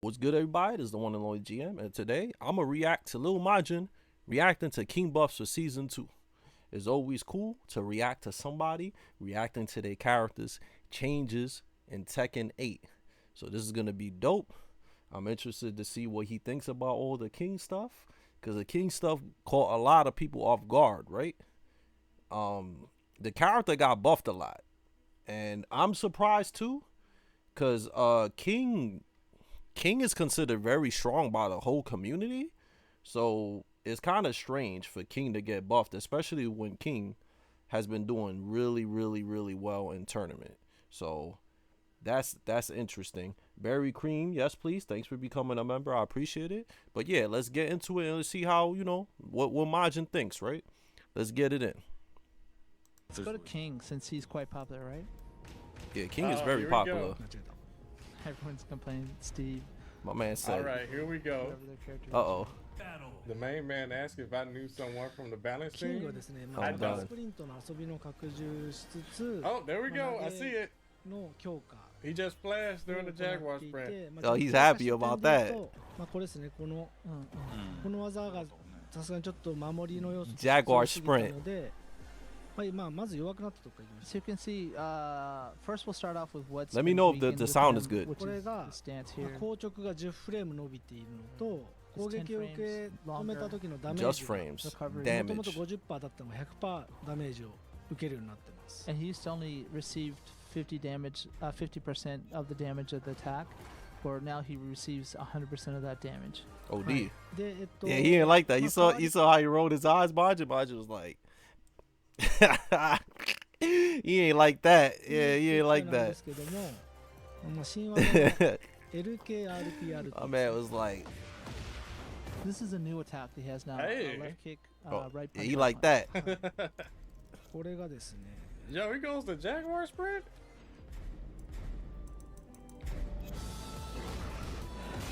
What's good, everybody? This is the one and only GM, and today I'm gonna react to Lil Majin reacting to King Buffs for season 2. It's always cool to react to somebody reacting to their characters' changes in Tekken 8. So this is gonna be dope. I'm interested to see what he thinks about all the King stuff, because the King stuff caught a lot of people off guard, right? The character got buffed a lot, and I'm surprised too, because King is considered very strong by the whole community. So it's kind of strange for King to get buffed, especially when King has been doing really, really, really well in tournament. So that's interesting. Berry Cream, yes, please. Thanks for becoming a member. I appreciate it. But yeah, let's get into it and let's see how, what Majin thinks, right? Let's get it in. Let's go to King since he's quite popular, right? Yeah, King is very popular. Everyone's complaining. Steve. My man said. All right, here we go. Uh-oh. The main man asked if I knew someone from the balance team. I'm done. Oh, there we go. I see it. He just flashed during the Jaguar sprint. Oh, he's happy about that. Jaguar sprint. So you can see, first we'll start off with what's. Let me know if the sound is good. Which is the stance here. Just frames. Damage. And he used to only received 50% of the damage of the attack, where now he receives 100% of that damage. OD. Yeah, he didn't like that. You saw how he rolled his eyes. Majin was like, he ain't like that. Yeah, he ain't like that. My man was like, this is a new attack he has now. Hey. Left kick, right punch. yeah, he like that. Yo, he goes to Jaguar sprint?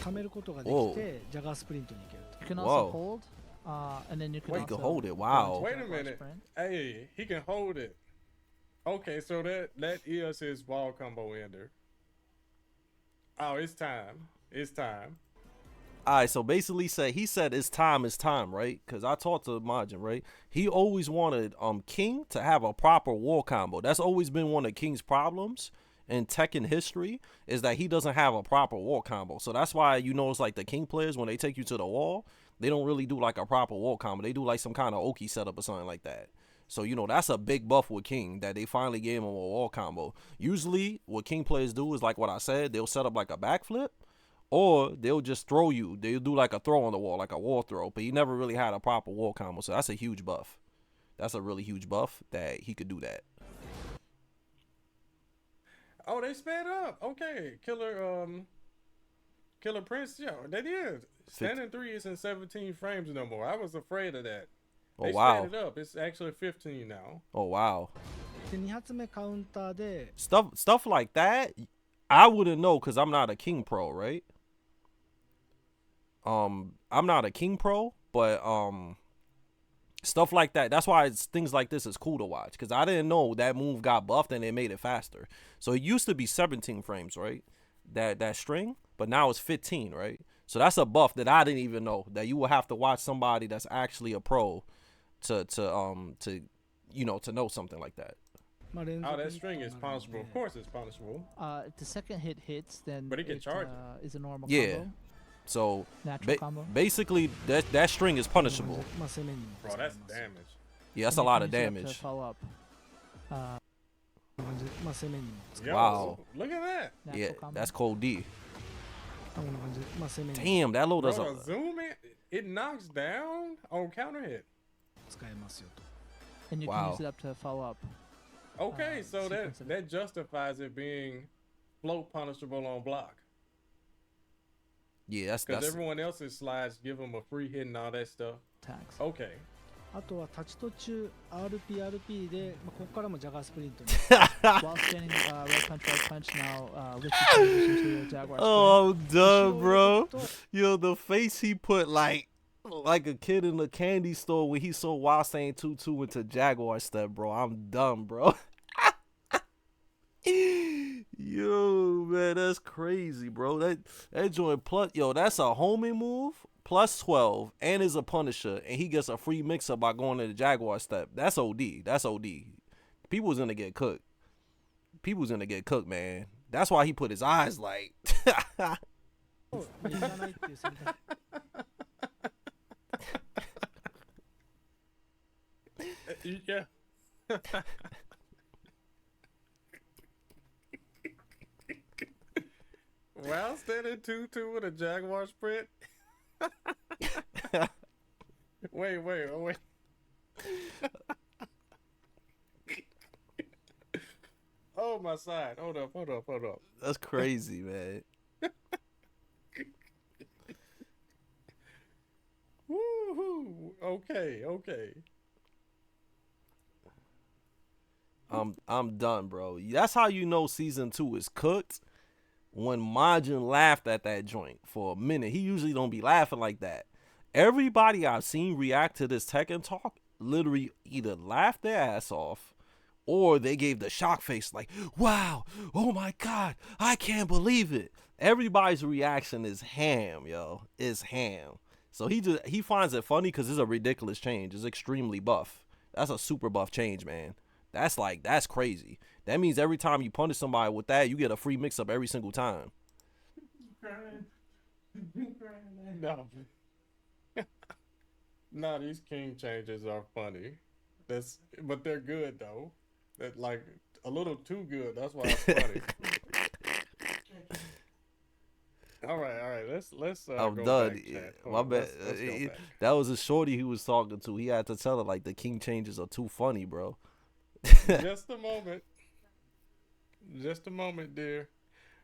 Whoa. You can also Whoa. hold, and then you can Wait, also you can hold it. go Wow. into Wait a Jaguar minute. sprint. Hey, he can hold it. Okay, so that is his ball combo ender. Oh, it's time. It's time. Alright, so basically he said it's time, right? Because I talked to Majin, right? He always wanted King to have a proper wall combo. That's always been one of King's problems in Tekken history, is that he doesn't have a proper wall combo. So that's why it's like the King players, when they take you to the wall, they don't really do like a proper wall combo. They do like some kind of Oki setup or something like that. So, that's a big buff with King, that they finally gave him a wall combo. Usually, what King players do is like what I said. They'll set up like a backflip, or they'll just throw you. They'll do like a throw on the wall, like a wall throw. But he never really had a proper wall combo. So that's a huge buff. That's a really huge buff that he could do that. Oh, they sped up. Okay, Killer Prince. Yo, they did. Standing 3 is in 17 frames no more. I was afraid of that. They wow. sped it up. It's actually 15 now. Oh, wow. Stuff like that, I wouldn't know because I'm not a King Pro, right? I'm not a King Pro, but stuff like that. That's why things like this is cool to watch, because I didn't know that move got buffed and it made it faster. So it used to be 17 frames, right? That string, but now it's 15, right? So that's a buff that I didn't even know, that you will have to watch somebody that's actually a pro to know something like that. Oh, that string is punishable. Of course it's punishable. If the second hit hits, then But it can charge is a normal Yeah. combo. So Natural combo. basically that string is punishable. Bro, that's damage. Yeah, that's a And you lot can of use it up to damage. follow up. Yo, Wow. Look at that. Natural Yeah, combo. that's cold D. Damn, that low does Bro, a... zoom in. It knocks down on counter hit. And you Wow. can use it up to follow up. Okay, so sequence of it. that justifies it being float punishable on block. Yeah, Because that's everyone else's slides give them a free hit and all that stuff. Attacks. Okay. あとはタッチ途中 RP で、ここからもジャガースプリントに While standing right punch now, Richie transitions to the Jaguar sprint. Oh, I'm done, bro. Yo, the face he put like a kid in a candy store when he saw Wild Stain 2-2 into Jaguar step, bro. I'm done, bro. Yo, man, that's crazy, bro. That joint plus, yo, that's a homing move plus 12 and is a Punisher, and he gets a free mix-up by going to the Jaguar step. That's OD. That's OD. People's gonna get cooked. People's gonna get cooked, man. That's why he put his eyes like. いらないっていう選択。Yeah. Wow, standing 2-2 with a Jaguar sprint. Wait. Oh, my side. Hold up. That's crazy, man. Woohoo! Okay. I'm done, bro. That's how you know season 2 is cooked. When Majin laughed at that joint for a minute. He usually don't be laughing like that. Everybody I've seen react to this Tekken talk literally either laughed their ass off or they gave the shock face like, wow, oh my God, I can't believe it. Everybody's reaction is ham, yo. It's ham. So he finds it funny because it's a ridiculous change. It's extremely buff. That's a super buff change, man. That's crazy. That means every time you punish somebody with that, you get a free mix-up every single time. No. No, these king changes are funny. But they're good though. That like a little too good. That's why it's funny. All right. Let's. I'm go done. back, chat. My bad. Let's go back. That was a shorty he was talking to. He had to tell her like the king changes are too funny, bro. Just a moment, dear.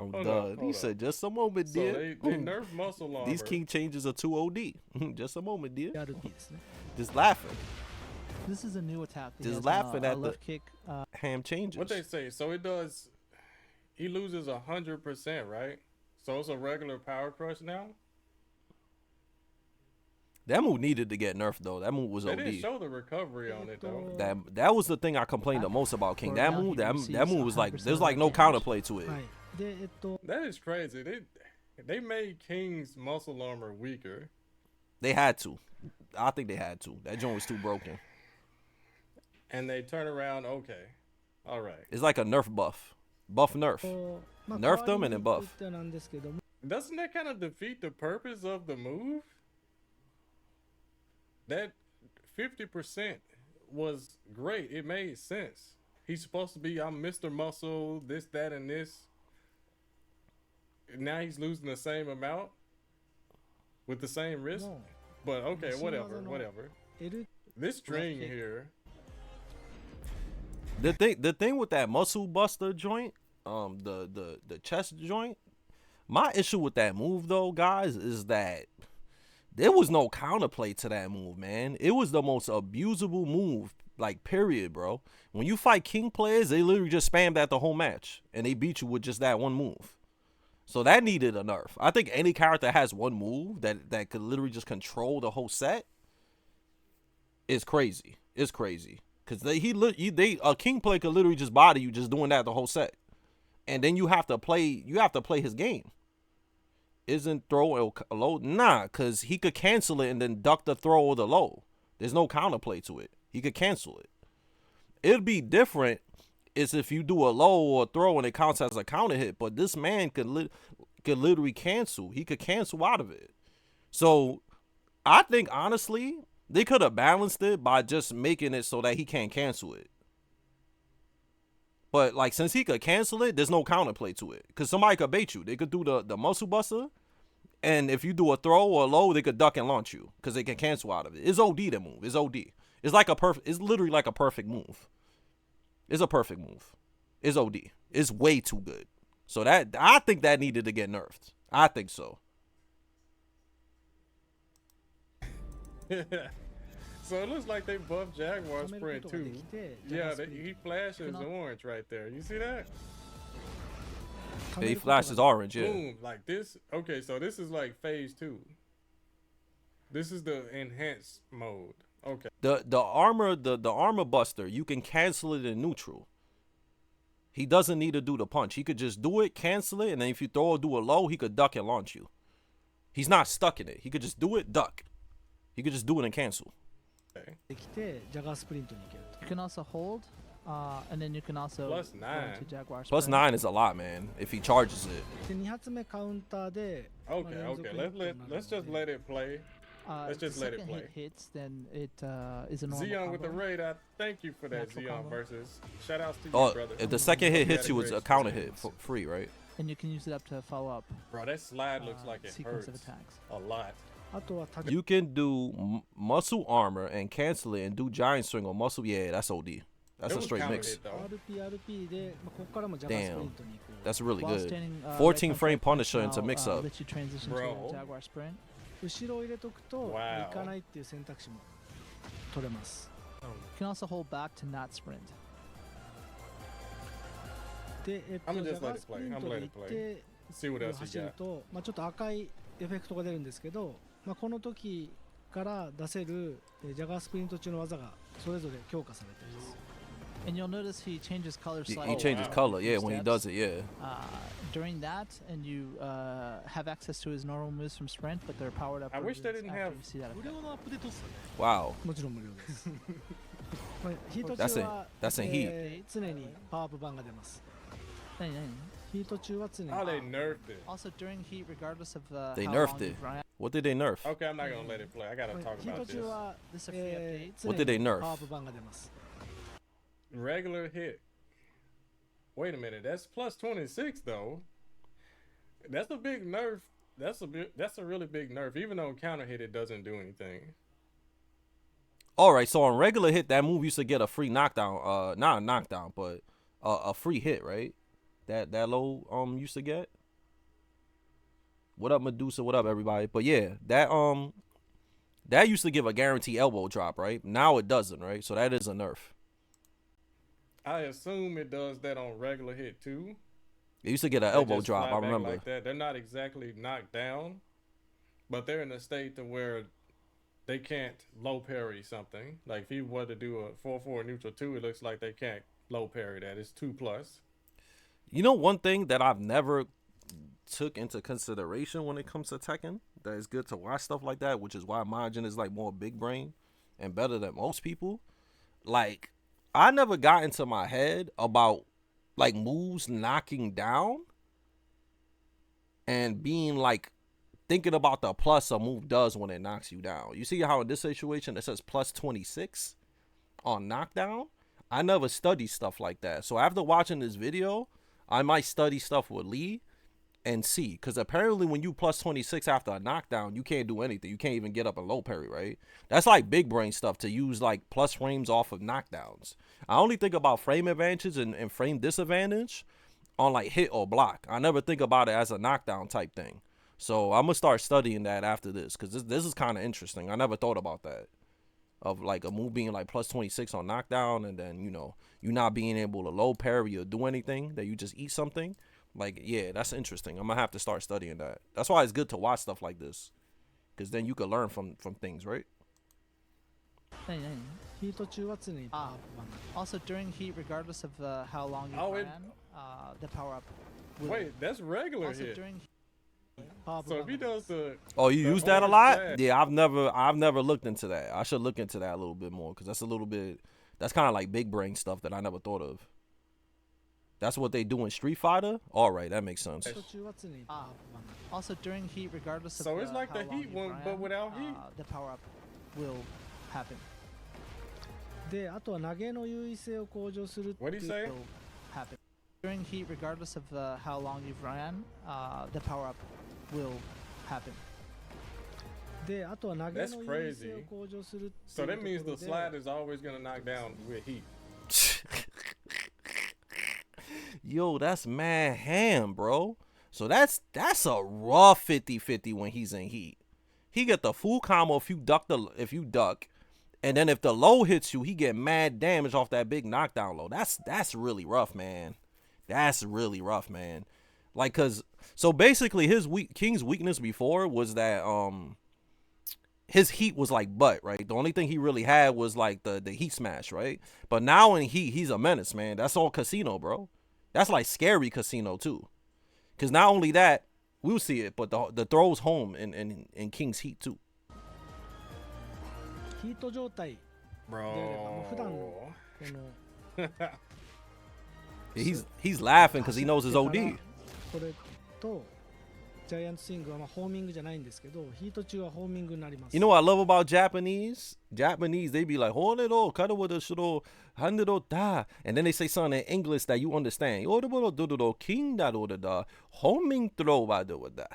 I'm Hold done. up. He said, just a moment, So dear. they nerf muscle armor. These king changes are too OD. Just a moment, dear. RP ですね。 Just laughing. This is a new attack. He Just has, laughing a at the left kick. ham changes. What they say? So it does. He loses 100%, right? So it's a regular power crush now. That move needed to get nerfed though. That move was They OD. didn't show the recovery on it though. That was the thing I complained the most about King. That move was like there's like no counterplay to it. はい。で、That is crazy. They made King's muscle armor weaker. They had to. I think they had to. That joint was too broken. And they turn around, okay. All right. It's like a nerf buff. Buff nerf. まあ Nerf them and then buff. 代わりに言ってなんですけども Doesn't that kind of defeat the purpose of the move? That 50% was great. It made sense. He's supposed to be, I'm Mr. Muscle, this, that, and this. Now he's losing the same amount with the same risk. も But okay, Machine whatever. Waza no- 。 L This string kick. here. The thing with that muscle buster joint, the chest joint, my issue with that move though, guys, is that there was no counterplay to that move, man. It was the most abusable move, like period, bro. When you fight King players, they literally just spam that the whole match, and they beat you with just that one move. So that needed a nerf. I think any character has one move that could literally just control the whole set is crazy. It's crazy. Cause a King player could literally just body you just doing that the whole set, and then you have to play his game. Isn't throw a low? Nah, cause he could cancel it and then duck the throw or the low. There's no counterplay to it. He could cancel it. It'd be different is if you do a low or a throw and it counts as a counter hit. But this man could literally cancel. He could cancel out of it. So I think honestly they could have balanced it by just making it so that he can't cancel it. But like since he could cancel it, there's no counterplay to it. Cause somebody could bait you. They could do the muscle buster, and if you do a throw or a low, they could duck and launch you. Cause they can cancel out of it. It's OD that move. It's OD. It's like it's literally like a perfect move. It's a perfect move. It's OD. It's way too good. So I think that needed to get nerfed. I think so. So it looks like they buffed Jaguar 止める sprint ことがで too. きて Yeah, ジャガースピード he flashes orange right there. You see that? 止め He ることが flashes orange, yeah. Boom, like this. Okay, so this is like phase 2. This is the enhanced mode. Okay. The armor buster, you can cancel it in neutral. He doesn't need to do the punch. He could just do it, cancel it, and then if you do a low, he could duck and launch you. He's not stuck in it. He could just do it, duck. He could just do it and cancel. できてジャガースプリントに行けると。 You can also hold, and then you can also Plus go nine. into Jaguar Plus sprint. 9 is a lot, man, if he charges it. で2発目カウンターで、まあ Okay, 連続 okay. ヒットになる Let's just ので let it play. Let's If just the let it second play. hit hits, then it is a normal Zion with the combo. raid. I thank you for that, Natural Zion combo. versus. Shout outs to you, Oh, brother. if the second hit Hope you hits had you, a it's great a counter experience. hit, free, right? And you can use it up to follow up Bro, that slide looks like it sequence hurts of attacks. a lot. あとは立ち You can do muscle armor and cancel it and do giant swing on muscle. Yeah, that's OD. That's It a was straight counter mix. hit, though. RP で、まあ、ここからもジャガースプリントに行こう。 That's really While good. standing, 14 right frame punch Punisher into now, mix up. lets you transition to Bro. Jaguar sprint. 後ろを入れとくと、 Wow. 行かないっていう選択肢も取れます。 You can also hold back to not sprint. で、I'm ジ gonna ャ just ガ let ー it スプ play. リン I'm ト gonna で let 行 it っ play. て、 See what else 走 you る got. と、まあ、ちょっと赤いエフェクトが出るんですけど、まあ、この時から出せるジャガースプリント中の技がそれぞれ強化されています。 And you'll notice he changes color He slightly. changes wow. color, yeah, when he Steps. does it, yeah. During that, and you have access to his normal moves from sprint, but they're powered up. I wish they versions didn't after have- you see that 無 effect. 料のアップデートっすよね。 Wow. もちろん無料です。まあヒート That's 中 in- は、 that's in heat. 常にパワーアップ版が出ます。何々ヒート中は常に。 Oh, they nerfed it. Also, during heat, regardless of They how nerfed long it. you've run, What did they nerf? Okay, I'm not gonna let it play. I gotta ま talk あヒート about 中 this. は、 this is a free update. 常 What did they に nerf? パワーアップ版が出ます。 Regular hit. Wait a minute. That's plus 26 though. That's a big nerf. That's a really big nerf. Even though counter hit, it doesn't do anything. All right, so on regular hit, that move used to get a free knockdown. Not a knockdown, but a free hit, right? That low used to get. What up, Medusa? What up, everybody? But yeah, that used to give a guarantee elbow drop, right? Now it doesn't, right? So that is a nerf. I assume it does that on regular hit too. It used to get an They elbow just drop. fly I back remember. like that. They're not exactly knocked down, but they're in a state to where they can't low parry something. Like if he were to do a 4-4 neutral 2, it looks like they can't low parry that. It's 2+. You know, one thing that I've never took into consideration when it comes to Tekken that is good to watch stuff like that, which is why Majin is like more big brain and better than most people. Like, I never got into my head about like moves knocking down and being like thinking about the plus a move does when it knocks you down. You see how in this situation it says plus 26 on knockdown? I never studied stuff like that. So after watching this video, I might study stuff with Lee and see. Because apparently when you plus 26 after a knockdown, you can't do anything. You can't even get up a low parry, right? That's like big brain stuff to use like plus frames off of knockdowns. I only think about frame advantage and frame disadvantage on like hit or block. I never think about it as a knockdown type thing. So I'm going to start studying that after this. Because this is kind of interesting. I never thought about that. Of like a move being like plus 26 on knockdown, and then, you know, you not being able to low parry or do anything, that you just eat something. Like, yeah, that's interesting. I'm gonna have to start studying that. That's why it's good to watch stuff like this, because then you can learn from things, right? 何々ヒート中は常にパワーアップ版が Also, during heat, regardless of how long you Oh, ran, it- the power up. Will, Wait, that's regular also hit. during パワーアップ So 版 if he が出ます does the Oh, you The use that a orange lot? flag. Yeah, I've never looked into that. I should look into that a little bit more, because that's kind of like big brain stuff that I never thought of. That's what they do in Street Fighter? All right, that makes sense. ヒート中は常にパワーアップ版が also during heat, regardless of So it's like how the long heat you one, ran, but without heat. the power up will happen. で、あとは投げの優位性を向上するってい What う do you say? Will happen. During heat, regardless of how long you've ran, the power up will happen. で、あとは投げ That's の優位性 crazy. を向上するっていう So that means とこ the ろ slide で is always gonna knock down with heat. Yo, that's mad ham, bro. So that's a rough 50-50 when he's in heat. He get the full combo if you duck, and then if the low hits you, he get mad damage off that big knockdown low. That's really rough, man. That's really rough, man. Like, so basically King's weakness before was that his heat was like butt, right? The only thing he really had was like the heat smash, right? But now in heat, he's a menace, man. That's all casino, bro. That's like scary casino too. Cause not only that, we'll see it, but the throws home in King's Heat too. ヒート状態 Bro. であれば、まあ、普段のこの He's laughing because he knows his 走ってから OD. これとジャイアントスイングはまあホーミングじゃないんですけど、ヒート中はホーミングになります。 You know what I love about Japanese? Japanese, they be like, hold it all, cut it with a shiro, hand it all, da. And then they say something in English that you understand. King da da, homing throw by do with that.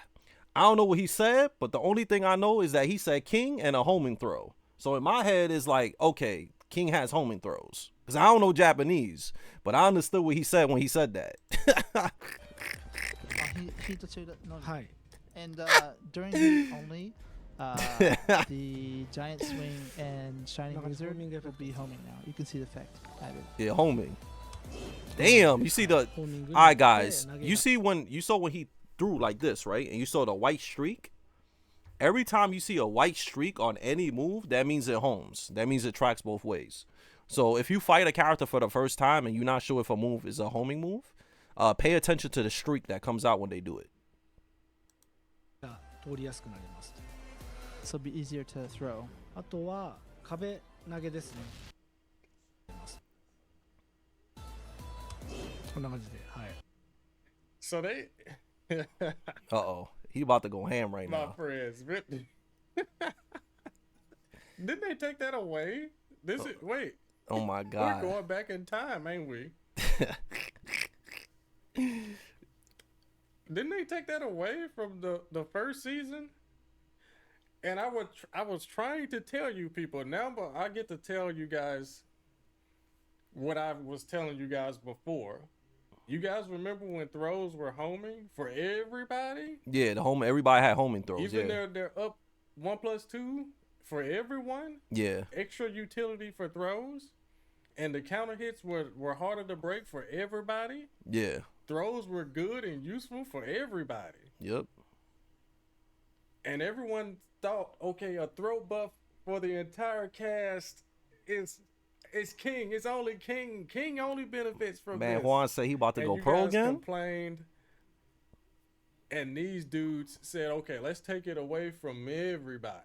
I don't know what he said, but the only thing I know is that he said king and a homing throw. So in my head, it's like, okay, king has homing throws. Because I don't know Japanese, but I understood what he said when he said that. Heat 中だのはい。 And during heat only, the giant swing and shining Like a wizard homing will effect. be homing now. You can see the effect added. Yeah, homing. Damn, you see the... ホーミングに All なっ right, て guys. 投げ You が see when he threw like this, right? And you saw the white streak. Every time you see a white streak on any move, that means it homes. That means it tracks both ways. So if you fight a character for the first time and you're not sure if a move is a homing move, pay attention to the streak that comes out when they do it. が通りやすくなります。 So it'll be easier to throw. あとは壁投げですね。こんな感じで、はい。 So they, Uh-oh. He about to go ham right my now. friends, didn't they take that away? This is wait. Oh, my We're God. going back in time, ain't we? Didn't they take that away from the first season? And I was trying to tell you people now, but I get to tell you guys what I was telling you guys before. You guys remember when throws were homing for everybody? Yeah, everybody had homing throws. Even Yeah. they're up 1+2 for everyone. Yeah. Extra utility for throws, and the counter hits were harder to break for everybody. Yeah. Throws were good and useful for everybody. Yep. And everyone thought, okay, a throw buff for the entire cast is King. It's only King. King only benefits from Man, this. Juan said he about to And go you pro guys again. complained, and these dudes said, okay, let's take it away from everybody.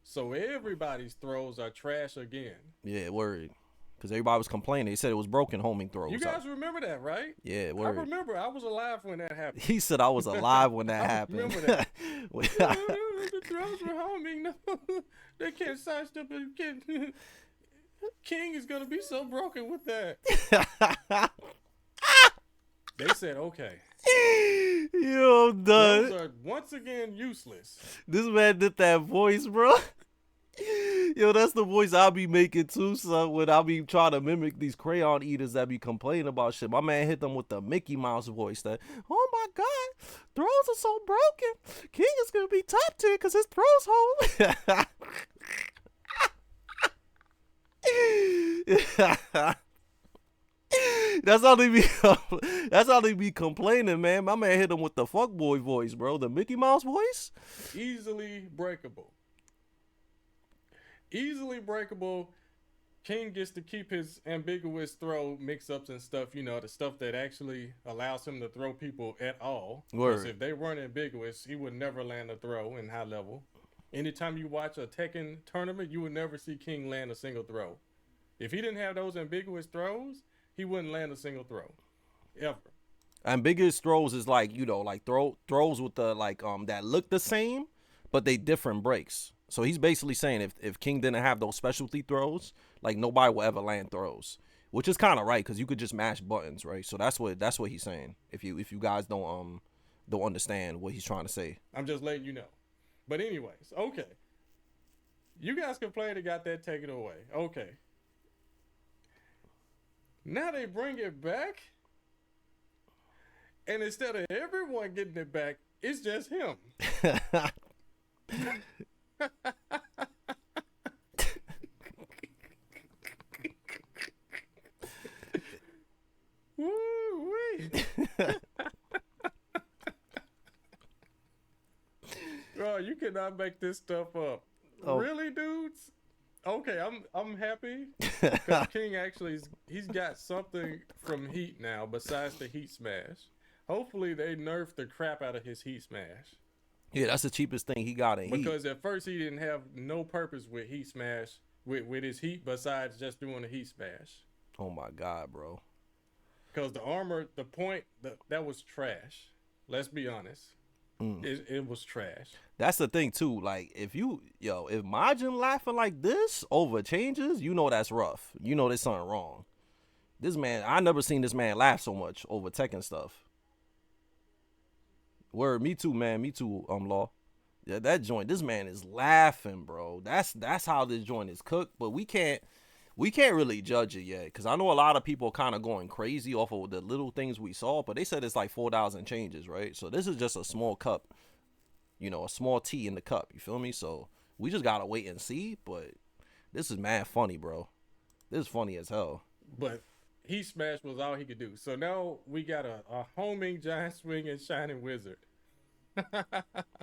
So everybody's throws are trash again. Yeah, word. Because everybody was complaining. They said it was broken homing throws. You guys remember that, right? Yeah, I word. remember. I was alive when that happened. He said I was alive when that happened. remember that. The throws were homing. No, they can't sidestep it. King is gonna be so broken with that. They said, okay, Yo, I'm done. those are once again useless. This man did that voice, bro. Yo, that's the voice I'll be making too, son, when I'll be trying to mimic these crayon eaters that be complaining about shit. My man hit them with the Mickey Mouse voice that, oh my God, throws are so broken. King is going to be top tier because his throws home. That's how they be complaining, man. My man hit him with the fuckboy voice, bro. The Mickey Mouse voice. Easily breakable. Easily breakable. King gets to keep his ambiguous throw mix-ups and stuff, you know, the stuff that actually allows him to throw people at all. Because Word. if they weren't ambiguous, he would never land a throw in high level. Anytime you watch a Tekken tournament, you would never see King land a single throw. If he didn't have those ambiguous throws, he wouldn't land a single throw. Ever. Ambiguous throws is like, you know, like throws with the like that look the same, but they different breaks. So he's basically saying if King didn't have those specialty throws, like nobody will ever land throws, which is kind of right because you could just mash buttons, right? So that's what he's saying. If you guys don't understand what he's trying to say, I'm just letting you know. But anyways, okay. You guys complained and got that taken away. Okay. Now they bring it back, and instead of everyone getting it back, it's just him. Woo-wee. Bro, you cannot make this stuff up. Oh. Really, dudes? Okay, I'm happy because King actually he's got something from Heat now besides the Heat Smash. Hopefully they nerf the crap out of his Heat Smash. Yeah, that's the cheapest thing he got in Heat. Because at first he didn't have no purpose with Heat Smash with his Heat besides just doing the Heat Smash. Oh my God, bro. Because the armor, the point that was trash. Let's be honest. It was trash. That's the thing too. Like if Majin laughing like this over changes, you know that's rough. You know there's something wrong. This man, I never seen this man laugh so much over Tekken stuff. Word, me too, man. Me too, Law. Yeah, that joint. This man is laughing, bro. That's how this joint is cooked. But we can't really judge it yet, because I know a lot of people kind of going crazy off of the little things we saw, but they said it's like 4,000 changes, right? So this is just a small cup, a small tea in the cup. You feel me? So we just gotta wait and see. But this is mad funny, bro. This is funny as hell. But Heat Smash was all he could do. So now we got a homing giant swing and shining wizard.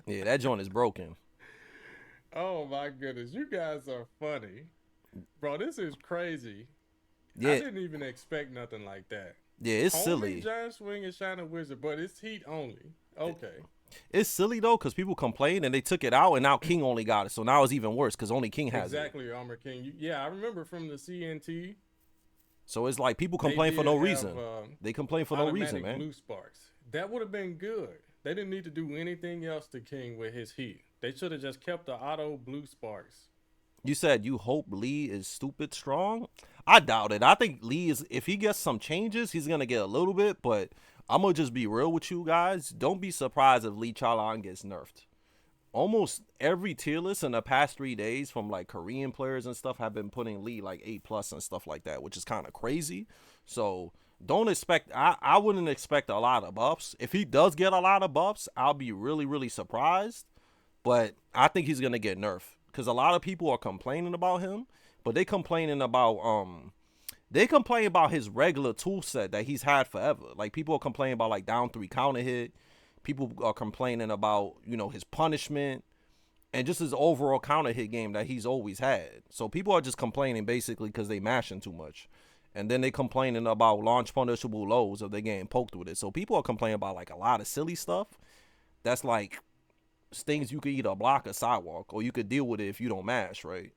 Yeah, that joint is broken. Oh my goodness, you guys are funny. Bro, this is crazy. Yeah. I didn't even expect nothing like that. Yeah, it's Homing silly. giant swing and shining wizard, but it's Heat only. Okay. It's silly though, because people complain and they took it out, and now King only got it. So now it's even worse because only King has it. Exactly, Armor King. Yeah, I remember from the CNT. So it's like people complain for no reason. They complain for no reason, automatic man. blue sparks. That would have been good. They didn't need to do anything else to King with his Heat. They should have just kept the auto blue sparks. You said you hope Lee is stupid strong? I doubt it. I think Lee is, if he gets some changes, he's going to get a little bit, but I'm going to just be real with you guys. Don't be surprised if Lee Chalan gets nerfed. Almost every tier list in the past 3 days from like Korean players and stuff have been putting Lee like A+ and stuff like that, which is kind of crazy. So don't expect, I wouldn't expect a lot of buffs. If he does get a lot of buffs, I'll be really, really surprised. But I think he's going to get nerfed. Because a lot of people are complaining about him, but they complaining about his regular tool set that he's had forever. Like people are complaining about like down 3 counter hit. People are complaining about, his punishment and just his overall counter hit game that he's always had. So people are just complaining basically because they mashing too much. And then they complaining about launch punishable lows if they're getting poked with it. So people are complaining about like a lot of silly stuff that's like things you could either block or sidewalk, or you could deal with it if you don't mash, right?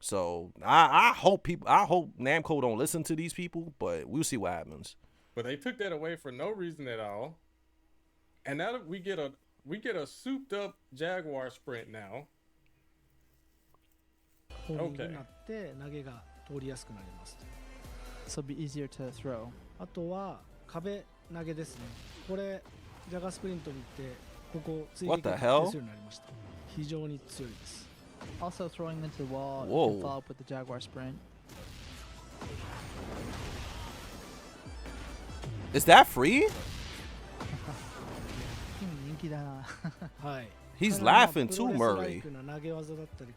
So I hope Namco don't listen to these people, but we'll see what happens. But they took that away for no reason at all. And now that we get a souped up Jaguar sprint now. ホーミングになって投げが通りやすくなります。 So it'll be easier to throw. あとは壁投げですね。これジャガースプリントに行ってここ追撃が手するようになりました。非常に強いです。 Also throwing into the wall, Whoa. you can follow up with the Jaguar sprint. Is that free? 人気だな。はい。 He's laughing too, Murray.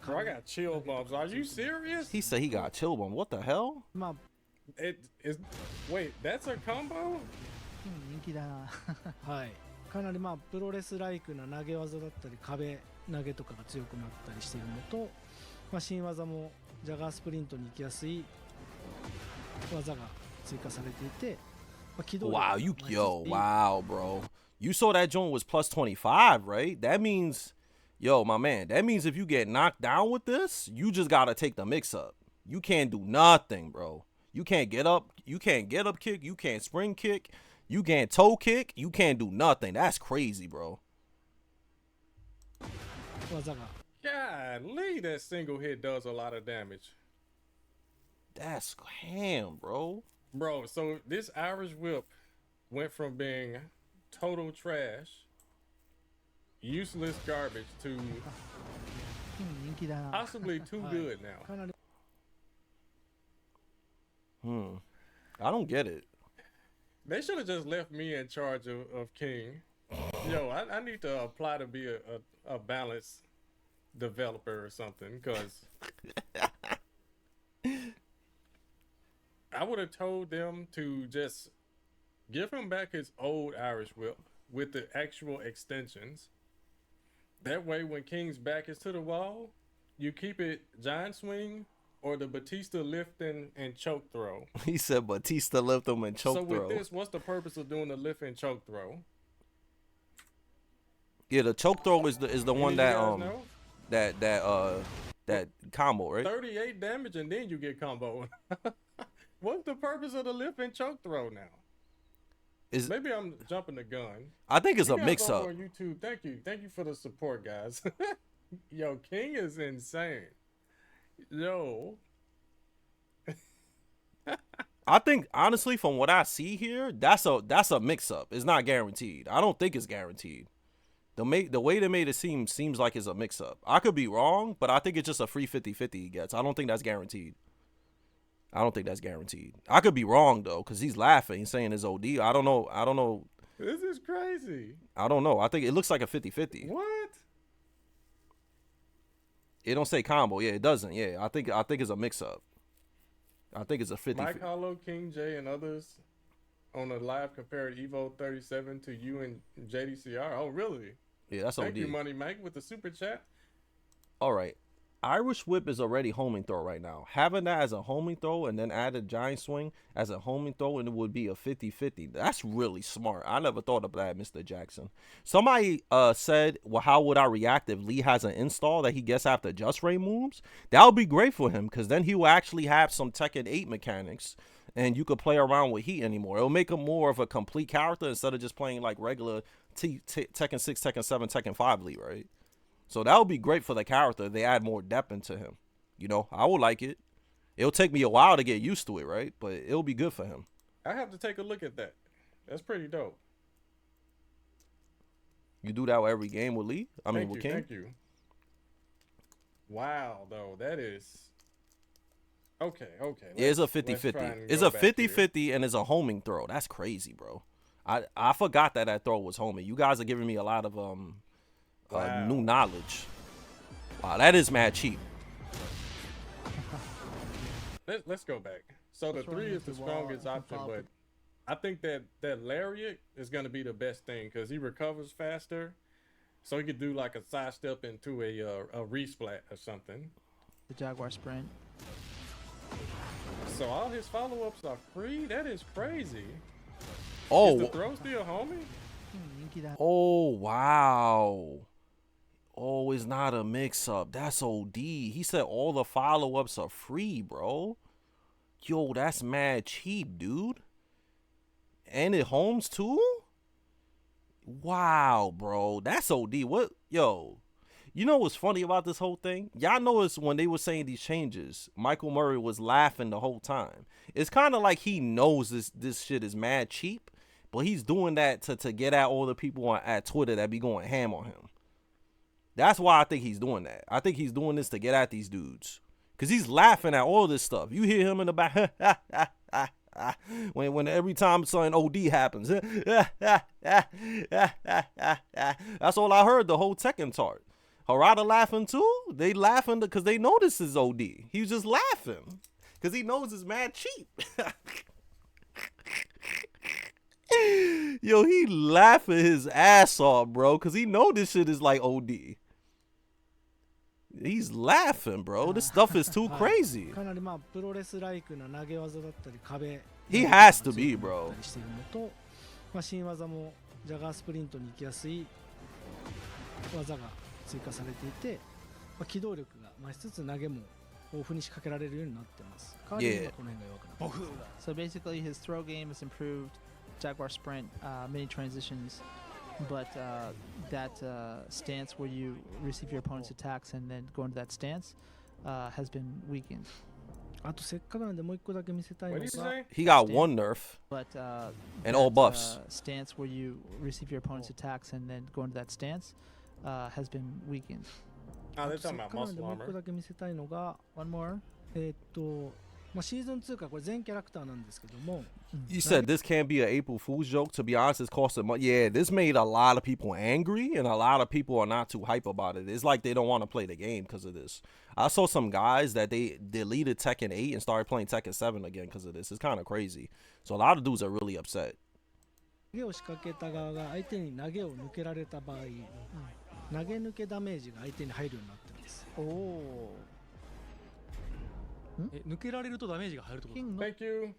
Bro, I got chill bumps. Are you serious? He said he got chill bump. What the hell? まあ It is. Wait, that's a combo? 人気だな。はい。かなりプロレスライクな投げ技だったり壁投げとかが強くなったりしているのと、新技もジャガースプリントに行きやすい技が追加されていて、機動力 Wow, wow, bro. You saw that joint was plus 25, right? That means, my man, that means if you get knocked down with this, you just gotta take the mix up. You can't do nothing, bro. You can't get up kick, you can't spring kick, you can't toe kick, you can't do nothing. That's crazy, bro. 技が Golly, that single hit does a lot of damage. That's ham, bro. Bro, so this Irish whip went from being total trash, useless garbage to 人気だな。 possibly too good now. かなり I don't get it. They should have just left me in charge of King. Yo, I need to apply to be a balanced developer or something, because I would have told them to just give him back his old Irish whip with the actual extensions. That way, when King's back is to the wall, you keep it giant swing or the Batista lifting and choke throw. He said Batista lift him and choke So with throw. this, what's the purpose of doing the lift and choke throw? Yeah, the choke throw is the one Any of that you guys know? that combo, right? 38 damage and then you get combo. What's the purpose of the lift and choke throw now? Maybe I'm jumping the gun. I think it's You a guys mix up. over on YouTube, thank you for the support, guys. Yo, King is insane. Yo, I think honestly, from what I see here, that's a mix up. It's not guaranteed. I don't think it's guaranteed. The way they made it seems like it's a mix up. I could be wrong, but I think it's just a free 50-50 he gets. I don't think that's guaranteed. I could be wrong though, cause he's laughing. He's saying it's OD. I don't know. this is crazy. I don't know. I think it looks like a 50-50. What? It don't say combo. Yeah, it doesn't. Yeah, I think it's a mix up. I think it's a 50. Mike Hollow, King J, and others on the live compared Evo 37 to you and JDCR. Oh, really? Yeah, that's Thank OD. you, Money Mike, with the super chat. All right. Irish Whip is already homing throw right now. Having that as a homing throw and then add a giant swing as a homing throw and it would be a 50-50. That's really smart. I never thought of that, Mr. Jackson. Somebody said, well, how would I react if Lee has an install that he gets after Just Ray moves? That would be great for him because then he will actually have some Tekken 8 mechanics and you could play around with heat anymore. It'll make him more of a complete character instead of just playing like regular Tekken 6, Tekken 7, Tekken 5 Lee, right? So that would be great for the character. They add more depth into him. You know, I would like it. It'll take me a while to get used to it, right? But it'll be good for him. I have to take a look at that. That's pretty dope. You do that with every game with Lee? With King? Thank you. Wow, though. That is... Okay. Yeah, it's a 50-50. It's a 50-50 and it's a homing throw. That's crazy, bro. I forgot that throw was homing. You guys are giving me a lot of new knowledge. Wow, that is mad cheap. Let's go back. So the 3 is the strongest option, but I think that lariat is going to be the best thing because he recovers faster. So he could do like a sidestep into a resplat or something. The Jaguar sprint. So all his follow-ups are free? That is crazy. Oh. Is the throw still homie? Oh, wow. Oh, it's not a mix-up. That's OD. He said all the follow-ups are free, bro. Yo, that's mad cheap, dude. And it homes too? Wow, bro. That's OD. What? Yo. You know what's funny about this whole thing? Y'all noticed when they were saying these changes, Michael Murray was laughing the whole time. It's kind of like he knows this shit is mad cheap, but he's doing that to get at all the people at Twitter that be going ham on him. That's why I think he's doing that. I think he's doing this to get at these dudes. Because he's laughing at all this stuff. You hear him in the back. when every time something OD happens. That's all I heard the whole Tekken chart. Harada laughing too? They laughing because they know this is OD. He was just laughing. Because he knows it's mad cheap. Yo, he laughing his ass off, bro. Because he know this shit is like OD. He's laughing, bro. This stuff is too crazy. He has to be, bro. 新技もジャガースプリントに行きやすい技が追加されていて、機動力が増しつつ投げも豊富に仕掛けられるようになってます。代わりにこの辺が弱くなってます。 So basically his throw game is improved, Jaguar sprint, many transitions, but that stance where you receive your opponent's attacks and then go into that stance has been weakened. あとせっかくなんでもう一個だけ見せたいのが He got one nerf but, and all buffs. Stance where you receive your opponent's attacks and then go into that stance has been weakened. あ、they're talking about もう一 muscle 個 armor. だけ見せたいのが One more. シーズン2からこれ全キャラクターなんですけども You said this can't be an April Fool's joke. To be honest, it's costing money. Yeah, this made a lot of people angry, and a lot of people are not too hype about it. It's like they don't want to play the game because of this. I saw some guys that they deleted Tekken 8 and started playing Tekken 7 again because of this. It's kind of crazy. So a lot of dudes are really upset. 投げを仕掛けた側が相手に投げを抜けられた場合、投げ抜けダメージが相手に入るようになってます。。おお。抜けられるとダメージが入るってこと？ King no. Thank you,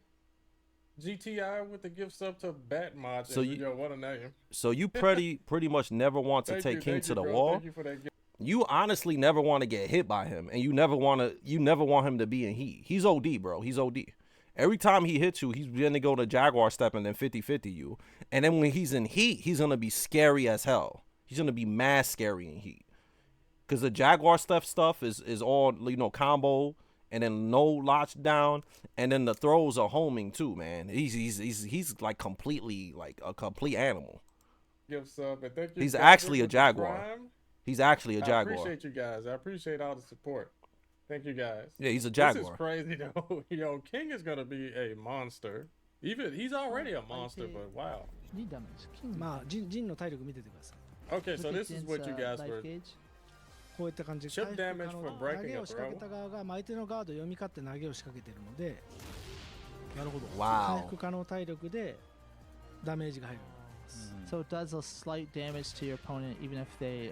GTI, with the gift sub to Bat Mod. So you- Yo, what a name. So you pretty much never want to Thank take you, King thank to you, the bro. wall. Thank you for that gift. You honestly never want to get hit by him, and you never want him to be in heat. He's OD, bro. He's OD. Every time he hits you, he's going to go to Jaguar step and then 50-50 you. And then when he's in heat, he's going to be scary as hell. He's going to be mad scary in heat. Because the Jaguar stuff is all, combo, and then no latch down, and then the throws are homing too, man. He's like completely, like a complete animal. Gift sub, and thank you. He's Gavin, actually a with the Jaguar. Prime. He's actually a I Jaguar. appreciate you guys. I appreciate all the support. Thank you guys. Yeah, he's a This is Jaguar. crazy though. Yo, King is gonna be a monster. Even he's already a monster, but wow. 2 damage. King. まあジンの体力見ててください。 Okay, so Look at this is Jin's, what you guys life were. gauge. こういった感じで Chip 回復 damage 可能 for な breaking 投げ a を仕掛けた側が相手のガードを読み勝って投げを仕掛けているので、なるほど。回 Wow. 復可能体力でダメージが入る。 So it does a slight damage to your opponent even if they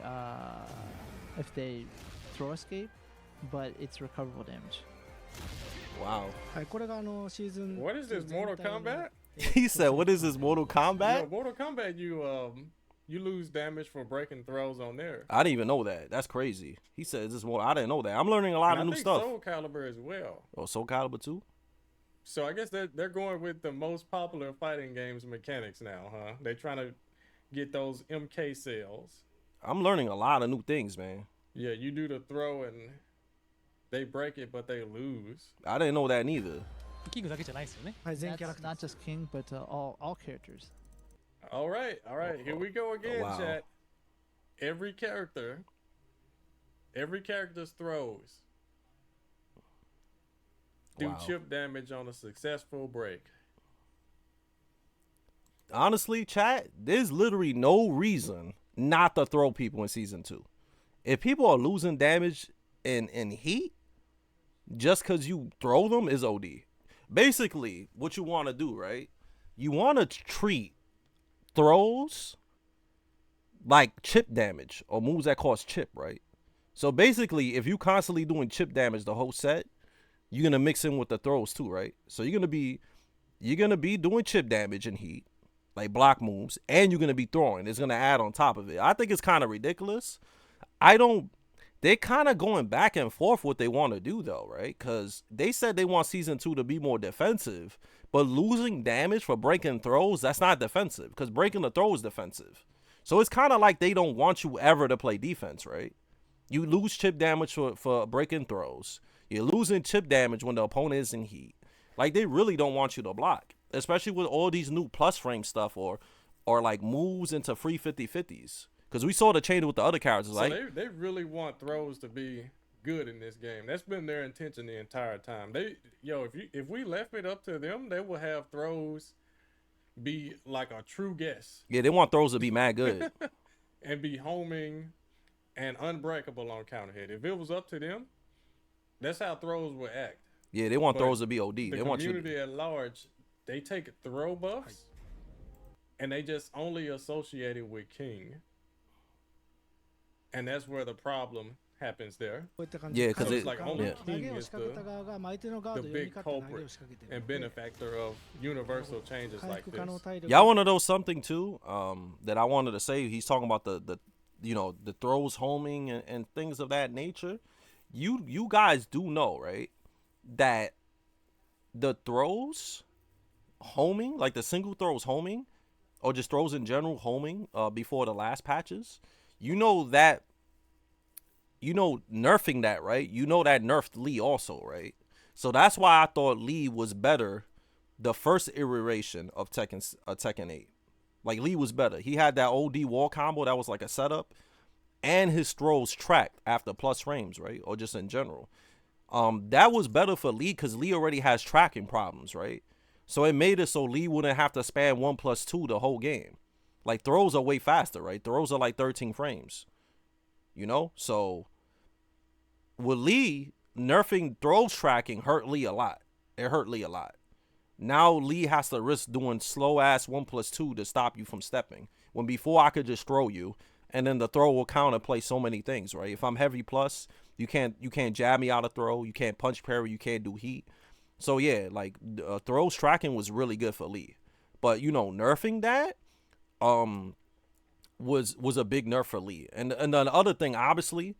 throw escape, but it's recoverable damage. Wow. はい、これがシーズン What is this, 全 Mortal 体の Kombat? He said, "What is this, Mortal Yo, Kombat?" Mortal Kombat, you lose damage for breaking throws on there. I didn't even know that. That's crazy. He said, "Is this more?" I didn't know that. I'm learning a lot And of I new think stuff. Soul Calibur as well. Oh, Soul Calibur too. So I guess they're going with the most popular fighting games mechanics now, huh? They're trying to get those MK sales. I'm learning a lot of new things, man. Yeah, you do the throw and they break it, but they lose. I didn't know that neither. キングだけじゃないですよね。はい、全キャラ That's クター not just King, but all characters. All right, here we go again, wow. chat. Every character's throws do Wow. chip damage on a successful break. Honestly, chat, there's literally no reason not to throw people in season 2. If people are losing damage in heat, just because you throw them is OD. Basically, what you want to do, right? You want to treat throws like chip damage or moves that cause chip, right? So basically, if you constantly doing chip damage the whole set, you're gonna mix in with the throws too, right? So you're gonna be doing chip damage in heat, like block moves, and you're gonna be throwing. It's gonna add on top of it. I think it's kind of ridiculous. They're kind of going back and forth what they want to do though, right? Because they said they want season 2 to be more defensive, but losing damage for breaking throws, that's not defensive, because breaking the throw is defensive. So it's kind of like they don't want you ever to play defense, right? You lose chip damage for breaking throws. You're losing chip damage when the opponent is in heat. Like, they really don't want you to block, especially with all these new plus frame stuff or like moves into free 50-50s. Because we saw the change with the other characters. So Like, they really want throws to be good in this game. That's been their intention the entire time. If we left it up to them, they will have throws be like a true guess yeah, they want throws to be mad good. and be homing and unbreakable on counter hit. If it was up to them, that's how throws would act. Yeah, they want But throws to be OD. The They want you community at large, they take throw buffs and they just only associate it with King. And that's where the problem happens there. こういった感じ Yeah, で because So it, it's like 投 only yeah. King げを is 仕掛けた側が相手のガードを the 読み big 勝って投げ culprit を仕掛けている and ので benefactor of universal changes 回 like 復可能 this. 体力 Y'all want to know something too? That I wanted to say. He's talking about the throws homing and things of that nature. You guys do know, right? That the throws homing, like the single throws homing, or just throws in general homing, before the last patches, nerfing that, right? That nerfed Lee also, right? So that's why I thought Lee was better the first iteration of Tekken 8. Like, Lee was better. He had that OD wall combo that was like a setup, and his throws tracked after plus frames, right? Or just in general. That was better for Lee because Lee already has tracking problems, right? So it made it so Lee wouldn't have to spam 1+2 the whole game. Like, throws are way faster, right? Throws are like 13 frames. So with Lee, nerfing throws tracking hurt Lee a lot. It hurt Lee a lot. Now Lee has to risk doing slow ass 1+2 to stop you from stepping. When before I could just throw you and then the throw will counterplay so many things, right? If I'm heavy plus, you can't jab me out of throw, you can't punch parry, you can't do heat. So yeah, like throws tracking was really good for Lee, but you know, nerfing that was a big nerf for Lee. And the other thing, obviously,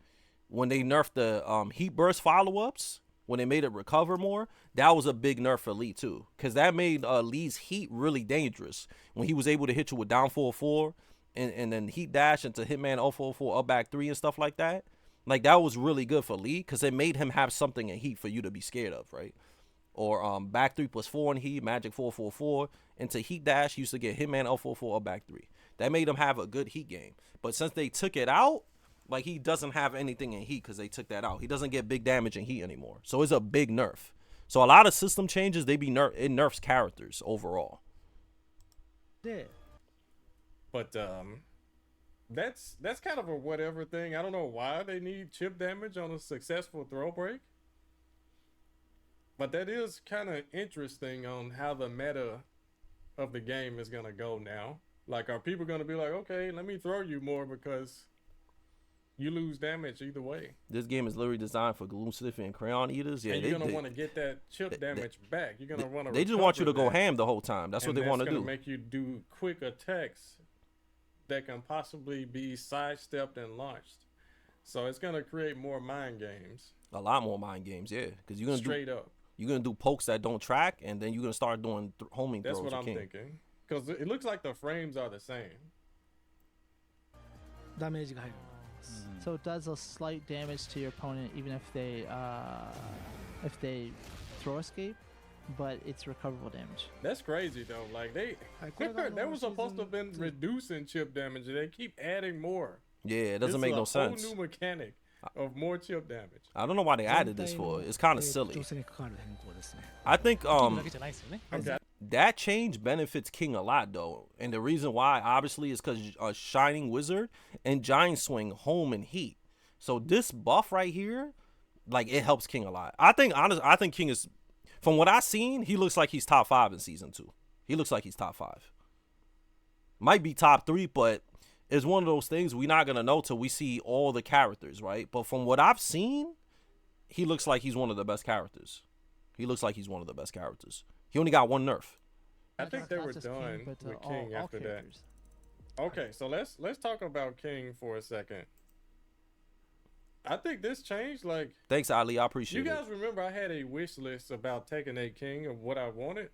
when they nerfed the heat burst follow-ups, when they made it recover more, that was a big nerf for Lee too, because that made Lee's heat really dangerous when he was able to hit you with down 4-4 and then heat dash into Hitman 044 up back 3 and stuff like that. Like that was really good for Lee because it made him have something in heat for you to be scared of, right? Or back 3+4 in heat, magic 444 into heat dash. He used to get Hitman 044 up back 3. That made him have a good heat game. But since they took it out, like he doesn't have anything in heat because they took that out. He doesn't get big damage in heat anymore. So it's a big nerf. So a lot of system changes, it nerfs characters overall. Yeah. But that's kind of a whatever thing. I don't know why they need chip damage on a successful throw break. But that is kind of interesting on how the meta of the game is going to go now. Like, are people going to be like, okay, let me throw you more because you lose damage either way? This game is literally designed for Gloom Sniffy and Crayon Eaters. Yeah, and you're going to want to get that chip damage back. You're going to want to They just want you to go ham the whole time. That's what they want to do. That's going to make you do quick attacks that can possibly be sidestepped and launched. So it's going to create more mind games. A lot more mind games, yeah. Because you're going to straight up. You're going to do pokes that don't track, and then you're going to start doing homing throws. That's what I'm thinking. Because it looks like the frames are the same. Damage. So it does a slight damage to your opponent even if they throw escape, but it's recoverable damage. That's crazy they were supposed to have been reducing chip damage, and they keep adding more. Yeah, it doesn't make no sense. It's a whole new mechanic of more chip damage. I don't know why they added this for. It's kind of silly. I think that change benefits King a lot though, and the reason why obviously is because Shining Wizard and Giant Swing home and heat. So this buff right here, like it helps King a lot. I think King is, from what I've seen, he looks like he's top 5 in season 2. He looks like he's top 5. Might be top 3, but it's one of those things we're not gonna know till we see all the characters, right? But from what I've seen, he looks like he's one of the best characters. He only got one nerf. I think they were done with King after that. Okay, so let's talk about King for a second. I think this changed. Like, thanks, Ali. I appreciate it. You guys remember I had a wish list about Tekken 8 King of what I wanted.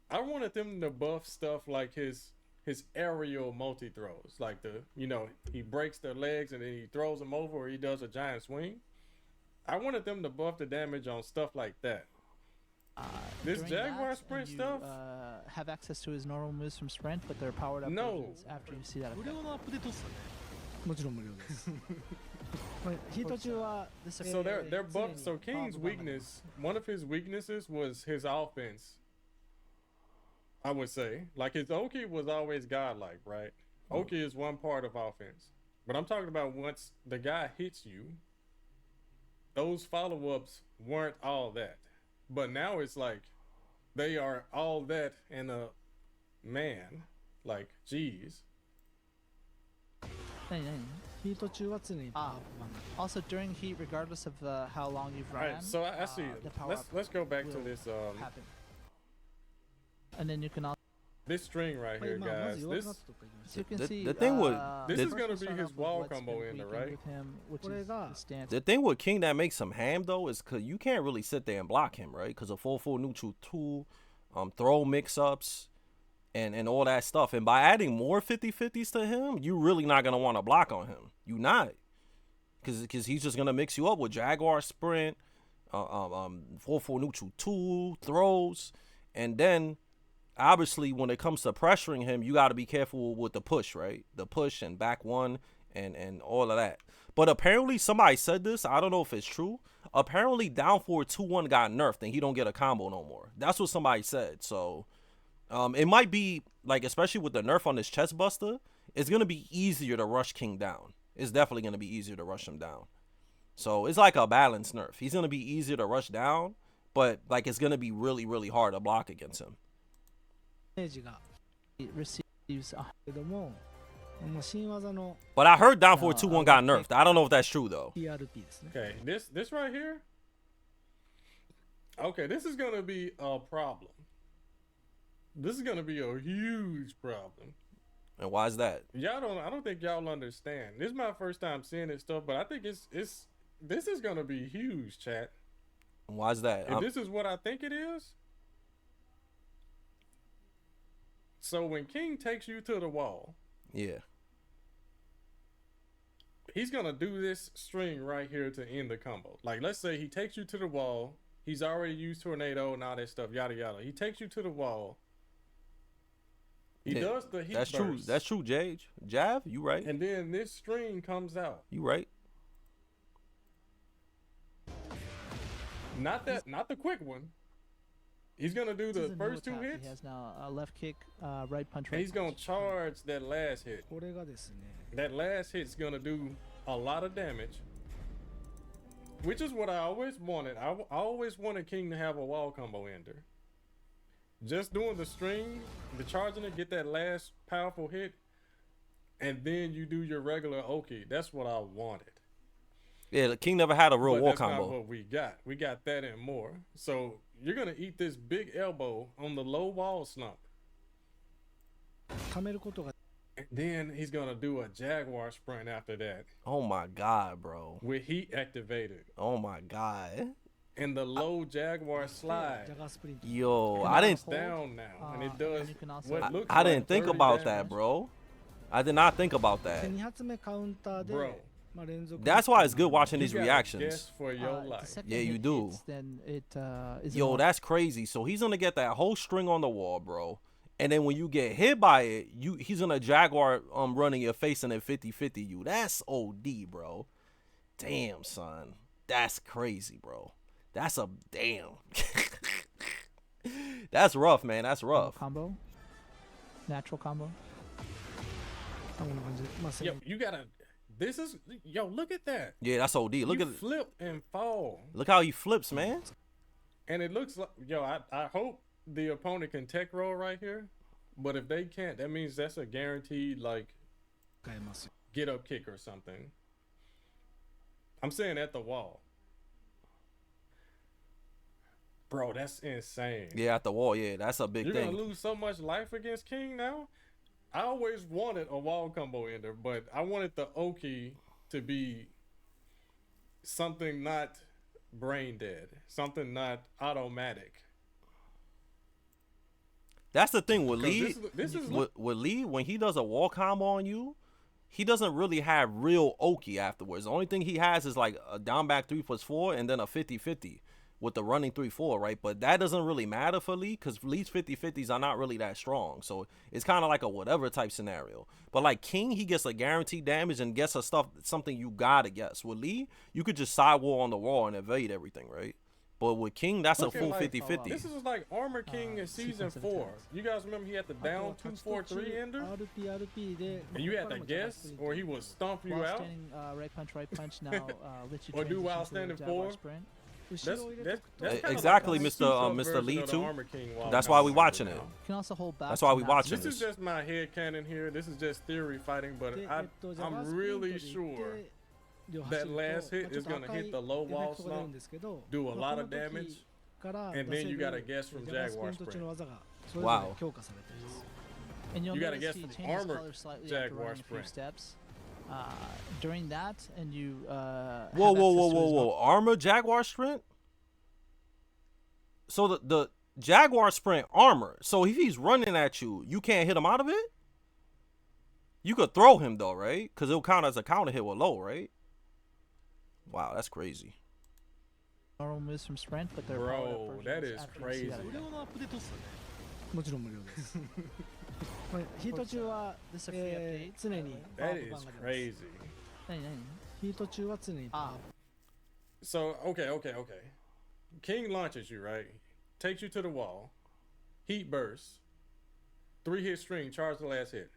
I wanted them to buff stuff like his aerial multi throws, like he breaks their legs and then he throws them over, or he does a giant swing. I wanted them to buff the damage on stuff like that. This Jaguar sprint stuff have access to his normal moves from sprint, but they're powered up versions after you see that effect. So they're buff. So King's weakness, one of his weaknesses was his offense. I would say, like, his Oki was always godlike, right? Oki is one part of offense, but I'm talking about once the guy hits you, those follow-ups weren't all that. But now it's like they are all that in a man. Like, geez. Also, during heat, regardless of how long you've run, right, so I see. Let's go back to this. And then you can also this string right here, guys. This, so you can see, the thing with this is gonna be his wall combo in there, right? The thing with King that makes him ham though is because you can't really sit there and block him, right? Because of 4-4 neutral 2, throw mix-ups, and all that stuff. And by adding more 50-50s to him, you really not gonna want to block on him. You not, because he's just gonna mix you up with Jaguar sprint, 4-4 neutral 2 throws, and then obviously when it comes to pressuring him, you got to be careful with the push, right? The push and back 1 and all of that. But apparently somebody said this, I don't know if it's true, apparently down 4-2-1 got nerfed and he don't get a combo no more. That's what somebody said. So it might be like, especially with the nerf on this chest buster, it's gonna be easier to rush King down. It's definitely gonna be easier to rush him down. So it's like a balanced nerf. He's gonna be easier to rush down, but like it's gonna be really, really hard to block against him. It receives まあ、新技の But I heard down for No, 2-1 got nerfed. I don't know if that's true though. PRP ですね。 Okay, this right here. Okay, this is gonna be a problem. This is gonna be a huge problem. And why is that? I don't think y'all understand. This is my first time seeing this stuff, but I think this is gonna be huge, chat. Why is that? If this is what I think it is. So when King takes you to the wall, Yeah. he's gonna do this string right here to end the combo. Like, let's say he takes you to the wall. He's already used tornado and all that stuff, yada yada. He takes you to the wall. He Yeah, does the heat That's burst, true. That's true, Jage. Jav, you right. and then this string comes out. You right. Not the quick one. He's gonna do This is the a new first two attack. hits, He has now a left kick, right punch, and right he's gonna punch. charge that last hit. これがですね、 That last hit's gonna do a lot of damage, which is what I always wanted. I always wanted King to have a wall combo ender. Just doing the string, the charging it, get that last powerful hit, and then you do your regular Oki. That's what I wanted. Yeah, the King never had a real But wall that's not combo. what we got. We got that and more. So you're gonna eat this big elbow on the low wall slump. 溜めることが And then he's gonna do a Jaguar sprint after that Oh my god, bro. with heat activated. Oh my god. And the low Jaguar slide ジャガースプリント Yo, Can I I didn't. hold? down now, and it And does you can also- what I, looks I like didn't think 30 about damage. that, bro. I did not think about で that. 2発目カウンターで、 Bro. まあ、連続 That's why it's good watching You these gotta reactions. guess for your If the life. second Yeah, you hit do. hits, then it is a Yo, more- that's crazy. So he's gonna get that whole string on the wall, bro. And then when you get hit by it, he's gonna Jaguar running your face and then 50-50 you. That's OD, bro. Damn, son. That's crazy, bro. That's a damn. That's rough, man. That's rough. combo, natural combo. こんな感じで、まあ、Yo, you gotta. This is yo. Look at that. Yeah, that's OD. Look you at flip and fall, look how he flips, man. and it looks like yo. I hope the opponent can tech roll right here, but if they can't, that means that's a guaranteed like 使えますよ get up kick or something. I'm saying at the wall. Bro, that's insane. Yeah, at the wall. Yeah, that's a big You're thing. gonna lose so much life against King now. I always wanted a wall combo ender, but I wanted the Oki to be something not brain dead, something not automatic. That's the thing with 'Cause Lee. this is With Lee, when he does a wall combo on you, he doesn't really have real Oki afterwards. The only thing he has is like a down back 3+4 and then a 50-50 with the running 3-4, right? But that doesn't really matter for Lee because Lee's 50-50s are not really that strong. So it's kind of like a whatever type scenario. But like King, he gets a guaranteed damage and gets something you gotta guess. With Lee, you could just sidewall on the wall and evade everything, right? But with King, that's Look a at full like- 50-50. This is like Armor King in season sequence of 4. attacks. You guys remember he had the あと down は 2-4-3 ender, RPRP で and you had ここから to もジャガー guess, スプリント or he would stomp you While out. standing right punch. Now lets you Or do while transition to a standing Jaguar forward. sprint. 後 That's ろを入れ that's ておくと that's kinda Exactly, like a Mr. souped Mr. version Lee of the too. Armor King wall That's why we combo watching now. it. You can also hold back. That's why we from watching This is just my head canon here. This is just theory fighting, but で、 I, ジャガー I'm スプリントで really 行って sure 両走る that と last hit まあちょっ is と gonna 赤い hit the low エフェ wall クトが出る slump, んですけど do a まあ lot こ of の時 damage, から and 出 then せ you る gotta guess from ジャガースプリ Jaguar ント中 sprint. の技がそれぞ Wow. れ強化されています And you'll You gotta notice guess he the changes armor color slightly Jaguar after running a few sprint. steps. During that, and you have Whoa, whoa, whoa, access to whoa, his whoa! Armor Jaguar sprint. So the Jaguar sprint armor. So if he's running at you, you can't hit him out of it. You could throw him though, right? Because it'll count as a counter hit with low, right? Wow, that's crazy. normal moves from sprint, but they're powered up Bro, versions that is after you see crazy. that 無 again. 料のアップデートっすよね。もちろん無料ですまあヒート中は、 This is a free update. 常にパワ That ーアップ is 版が出ます crazy. 何ヒート中は常にパワーアッ Ah, プ So okay. King launches you, right? Takes you to the wall. Heat burst. 3-hit string, charge the last hit.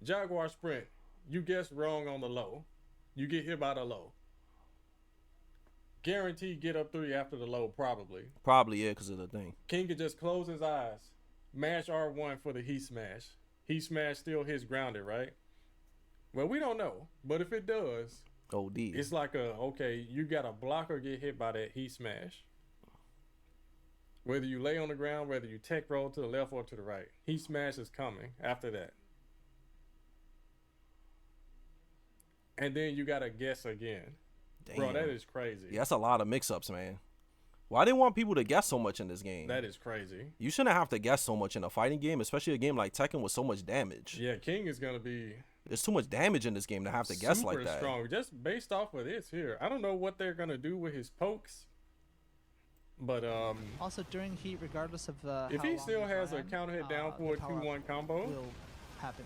Jaguar sprint. You guessed wrong on the low. You get hit by the low. Guaranteed get up 3 after the low, probably. Probably yeah, because of the thing. King could just close his eyes. Mash R1 for the heat smash. Heat smash still hits grounded, right? Well, we don't know, but if it does, OD. it's like okay, you got a block or get hit by that heat smash. Whether you lay on the ground, whether you tech roll to the left or to the right, heat smash is coming after that. And then you gotta guess again. Damn. Bro, that is crazy. Yeah, that's a lot of mix-ups, man. Why they want people to guess so much in this game? That is crazy. You shouldn't have to guess so much in a fighting game, especially a game like Tekken with so much damage. Yeah, King is gonna be. There's too much damage in this game to have to guess like that. Strong, just based off of this here. I don't know what they're gonna do with his pokes, but Also during heat, regardless of if how he long still you has a land, counter hit down for a the power-up 2-1 combo. will happen.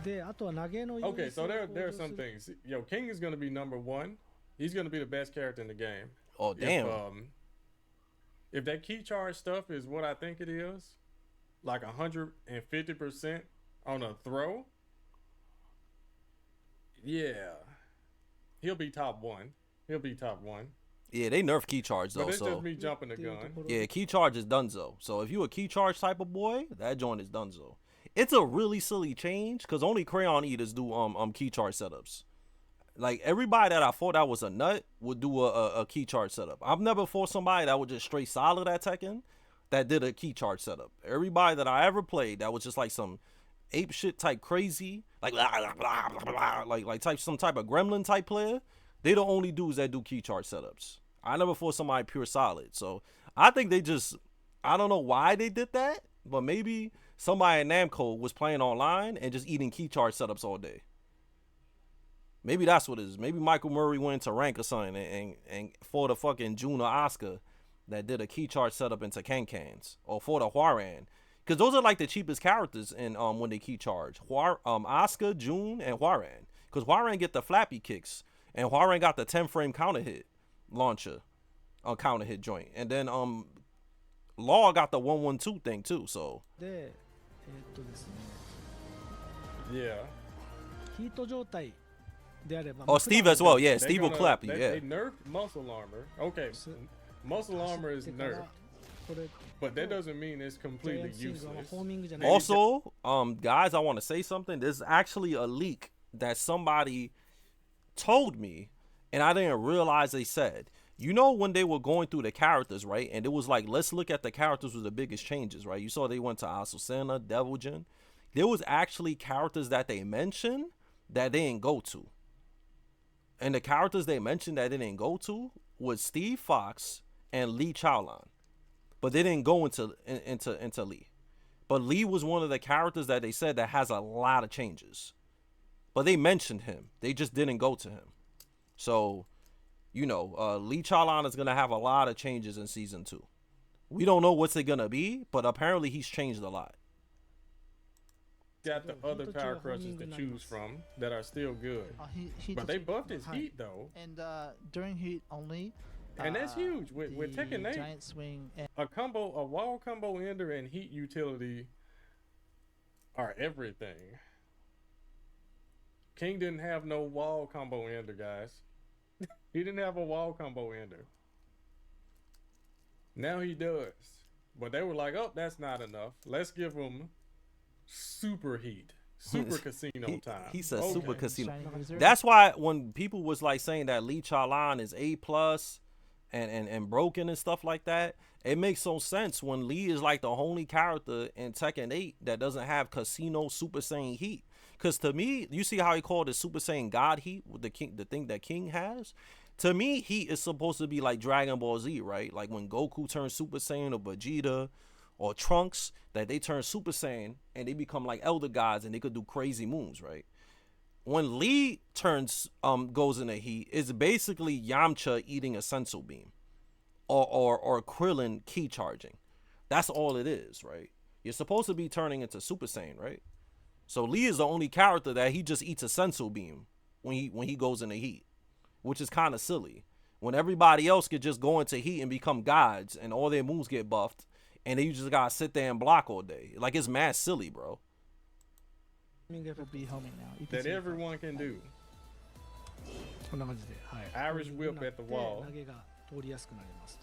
であとは投げの優位 Okay, 性 so を there 向 there are 上す some る things. Yo, King is gonna be number 1. He's gonna be the best character in the game. Oh, damn. If that key charge stuff is what I think it is, like 150% on a throw, yeah, he'll be top 1. He'll be top 1. Yeah, they nerf key charge though, But it's so just me jumping the っていうと gun. ころ yeah, key charge is donezo. So if you a key charge type of boy, that joint is donezo. It's a really silly change because only crayon eaters do key charge setups. Like everybody that I fought that was a nut would do a key charge setup. I've never fought somebody that was just straight solid at Tekken that did a key charge setup. Everybody that I ever played that was just like some ape shit type crazy, like type some type of gremlin type player. They the only dudes that do key charge setups. I never fought somebody pure solid. So I think they just, I don't know why they did that, but maybe somebody in Namco was playing online and just eating key charge setups all day. Maybe that's what it is. Maybe Michael Murray went into rank or something and fought a fucking June or Oscar that did a key charge setup into Can-Cans. Or fought a Huaran. Because those are like the cheapest characters in when they key charge. Oscar, June, and Huaran. Because Huaran get the flappy kicks. And Huaran got the 10 frame counter hit launcher. Counter hit joint. And then Law got the 112 thing too, so. でですね Yeah. ヒート状態であれば Oh, Steve as well. Yeah, They Steve will gonna- clap you. They, Yeah. they nerfed muscle armor. Okay, muscle armor is 走ってから nerfed, これ but that doesn't mean it's ジャイア completely ンツスイングは useless. ホーミングじゃない Also, guys, I want to say something. There's actually a leak that somebody told me, and I didn't realize they said. You know when they were going through the characters, right? And it was like, let's look at the characters with the biggest changes, right? You saw they went to Asusena, Deviljin. There was actually characters that they mentioned that they didn't go to. And the characters they mentioned that they didn't go to was Steve Fox and Lee Chaolan. But they didn't go into Lee. But Lee was one of the characters that they said that has a lot of changes. But they mentioned him. They just didn't go to him. So, you know, Lee Chaolan is going to have a lot of changes in Season 2. We don't know what's it going to be, but apparently he's changed a lot. Got the other power crushes to choose from that are still good. He But did they change- buffed his heat though, And during heat only. and that's huge. With the Tekken 8, giant swing and a wall combo ender and heat utility are everything. King didn't have no wall combo ender, guys. He didn't have a wall combo ender. Now he does. But they were like, oh, that's not enough. Let's give him super heat. Super casino time. He said Okay. super casino. Shining Wizard. That's why when people was like saying that Lee Chaolan is A+ and broken and stuff like that, it makes so sense when Lee is like the only character in Tekken 8 that doesn't have casino Super Saiyan heat. Because to me, you see how he called it Super Saiyan God heat with the thing that King has? To me, heat is supposed to be like Dragon Ball Z, right? Like when Goku turns Super Saiyan or Vegeta or Trunks, that they turn Super Saiyan and they become like elder gods and they could do crazy moves, right? When Lee turns goes into heat, it's basically Yamcha eating a sensu beam or Krillin key charging. That's all it is, right? You're supposed to be turning into Super Saiyan, right? So Lee is the only character that he just eats a sensu beam when he goes into heat, which is kind of silly. When everybody else could just go into heat and become gods and all their moves get buffed, and then you just gotta sit there and block all day. Like, it's mad silly, bro. will be homing now. You can That see it. everyone can do. こんな感じで、はい、 Irish whip at the wall. 投げが通りやすくなります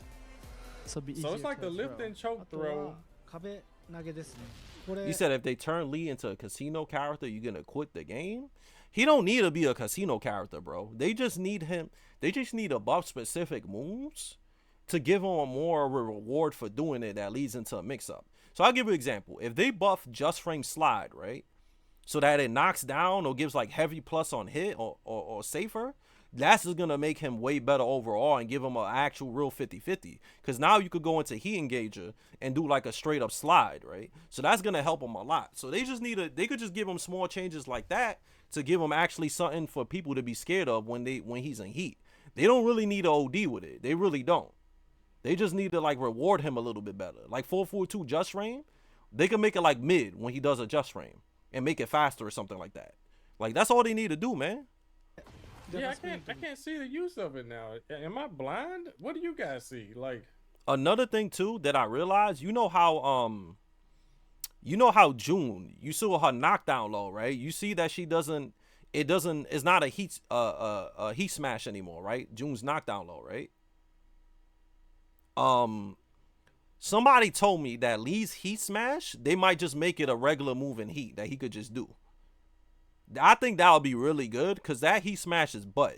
So, it'll be So easier it's like to the lift throw. and choke あと throw. は壁投げですねこれ You said if they turn Lee into a casino character, you're gonna quit the game. He don't need to be a casino character, bro. They just need him. They just need to buff specific moves to give him a more reward for doing it that leads into a mix-up. So I'll give you an example. If they buff Just Frame Slide, right, so that it knocks down or gives like heavy plus on hit or safer, that's just gonna make him way better overall and give him an actual real 50-50. Because now you could go into Heat Engager and do like a straight up slide, right? So that's gonna help him a lot. So they just they could just give him small changes like that to give him actually something for people to be scared of when he's in Heat. They don't really need to OD with it. They really don't. They just need to like reward him a little bit better. Like 442 Just Frame, they can make it like mid when he does a Just Frame and make it faster or something like that. Like that's all they need to do, man. Yeah, I can't see the use of it now. Am I blind? What do you guys see? Like Another thing too that I realized, you know how June, you saw her knockdown low, right? You see that it's not a heat smash anymore, right? June's knockdown low, right? Somebody told me that Lee's heat smash, they might just make it a regular move in Heat that he could just do. I think that would be really good because that heat smash is butt.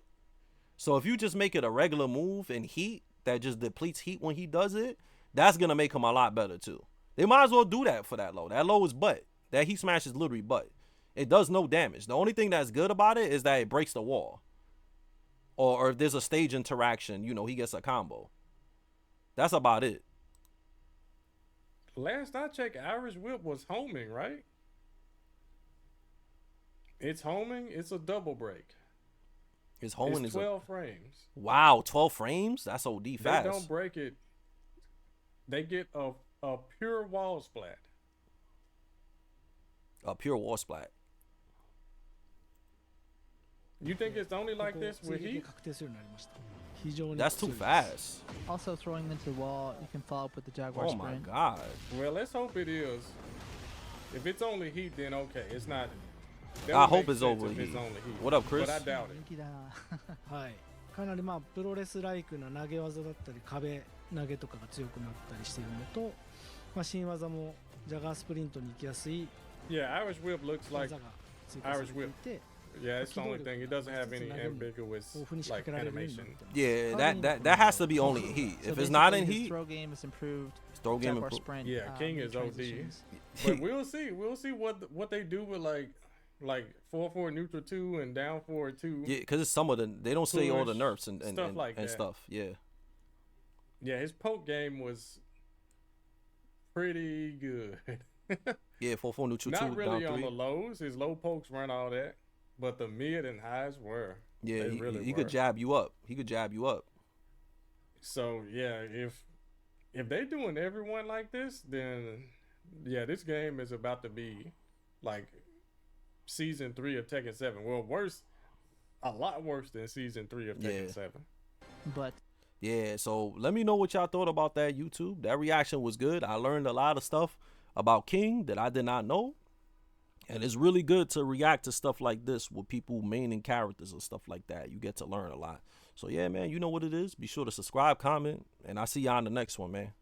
So if you just make it a regular move in Heat that just depletes Heat when he does it, that's gonna make him a lot better too. They might as well do that for that low. That low is butt. That heat smash is literally butt. It does no damage. The only thing that's good about it is that it breaks the wall. Or if there's a stage interaction, you know, he gets a combo. That's about it. last I checked, Irish Whip was homing, right? It's homing. It's a double break. His homing It's is 12 frames. wow, 12 frames? That's OD fast. They don't break it. They get a pure wall splat. A pure wall splat. You think it's only like this with Heat? 確定するようになりました非常に That's too 強いです fast. Also throwing them into the wall, you can follow up with the Jaguar Oh my sprint. god. Well, let's hope it is. If it's only Heat, then okay. It's not. that I would hope make it's sense over if it's Heat. only Heat. What up, Chris? But I doubt it. 人気だ。はいかなりまあプロレスライクな投げ技だったり壁投げとかが強くなったりしているのと、まあ、新技もジャガースプリントに行きやすい Yeah, Irish Whip looks like. 技が追加されていて Yeah, it's the only thing. It doesn't have any ambiguous 豊富に仕掛 like けられるようになっ animation. てます Yeah, that has to be only in Heat. So If it's not in basically, his Heat, throw game is improved. throw game Jaguar improved. sprint. Yeah, King mid is OD. transitions. But we'll see. We'll see what they do with like 4-4 neutral 2 and down 4-2. Yeah, because it's some of the they don't say all the Push, nerfs and stuff like and that. stuff. Yeah. Yeah, his poke game was pretty good. Yeah, 4-4 neutral 2 Not really down on 3. the lows. His low pokes weren't all that, but the mid and highs were. Yeah, They really he were. could jab you up. He could jab you up. So yeah, if they're doing everyone like this, then yeah, this game is about to be like season 3 of Tekken 7. Well, worse, a lot worse than season 3 of Tekken Yeah. 7. But Yeah, so let me know what y'all thought about that YouTube. That reaction was good. I learned a lot of stuff about King that I did not know. And it's really good to react to stuff like this with people maining characters and stuff like that. You get to learn a lot. So yeah, man, you know what it is. Be sure to subscribe, comment, and I'll see y'all in the next one, man.